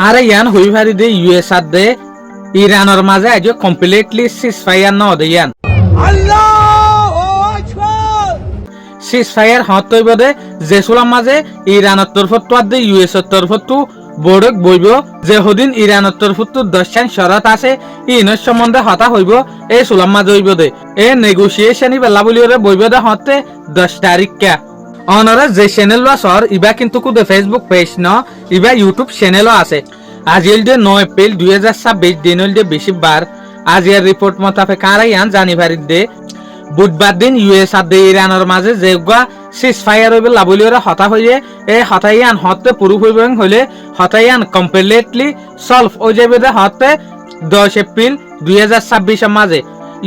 আর ইয়ান হই পারি দে ইউএস আর দে ইরানের মাঝে আজ কমপ্লিটলি সিজফায়ার ন দে ইয়ান সিজফায়ার হত হইব দে জেসুলার মাঝে ইরানের তরফত দে ইউএস এর তরফত বড়ক বইব যে হদিন ইরানের তরফত 10 শরত আছে ইনের সম্বন্ধে হতা হইব এই সুলাম মাঝে হইব দে এ নেগোসিয়েশনই বেলা বলিওরে বইব দে হতে 10 তারিখ কা অনরে যে চ্যানেল সর ইবা কিন্তু কুদে ফেসবুক পেজ ন ইবা ইউটিউব চ্যানেলও আছে আজিল দে 9 এপ্রিল 2026 দিনল দে বেশি বার আজিয়ার রিপোর্ট মোতাবেক কারা ইয়ান জানিভারি দে বুধবার দিন ইউএস আর দে ইরানের মাঝে যেগুয়া সিজফায়ার হইবে লাবলিওরে হতা হইয়ে এই হতাইয়ান হতে পুরুষ হইবে হলে হতাইয়ান কমপ্লিটলি সলভ হয়ে যাবে দে হতে 10 এপ্রিল 2026 এর মাঝে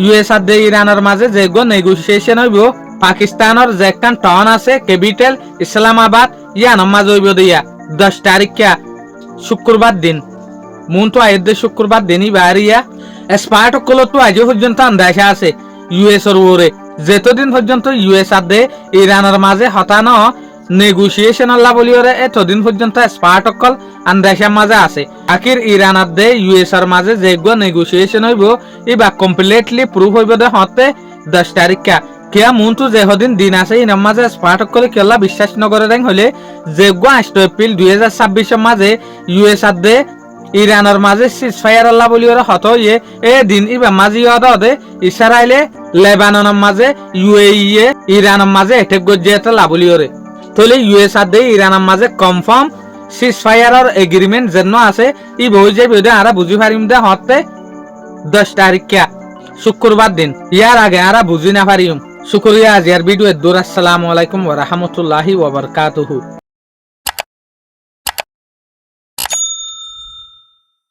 ইউএস আর দে ইরানের মাঝে যেগুয়া নেগোসিয়েশন হইব পাকিস্তানের যে একটা টাউন আছে ক্যাপিটাল ইসলামাবাদ ইয়ানের মাঝে হইব দিয়া 10 তারিখ শুক্রবার দিন মন তো আয়ের শুক্রবার দিনই বাহারিয়া স্পার্ট কল তো আজ পর্যন্ত আন্দাজা আছে ইউএস এর ওরে যেতদিন পর্যন্ত ইউএস আর দে ইরানের মাঝে হতানো নেগোসিয়েশন আল্লাহ বলিওরে এতদিন পর্যন্ত স্পার্ট কল আন্দাজা মাঝে আছে আখির ইরান আর দে ইউএস এর মাঝে যেগুলো নেগোসিয়েশন হইব এবার কমপ্লিটলি প্রুফ হইব দে হতে 10 তারিখ কিয়া মনটো যে হদিন দিন আছে ইনার মাঝে স্পার্টক করে কেলা বিশ্বাস নগরে দেন হলে যেগুলো 8 এপ্রিল 2026 এর মাঝে ইউএস আর দে ইরানের মাঝে সিজফায়ার আল্লাহ বলিওরে হত হইয়ে এ দিন ইবা মাঝি হদে ইসরায়েলে লেবাননের মাঝে ইউএই ইরানের মাঝে এটেক গজ্জিয়াতে লাবলিওরে তলে ইউএস আর দে ইরানের মাঝে কনফার্ম সিজফায়ারের এগ্রিমেন্ট যেন আছে ই বই যে বেদে আরা বুঝি পারিম দে হতে 10 তারিখ শুক্রবার দিন ইয়ার আগে আরা বুঝি না পারিম শুক্রিয়া আজিয়ার ভিডিও দূর আসসালামু আলাইকুম ওয়া রাহমাতুল্লাহি ওয়া বারাকাতুহু।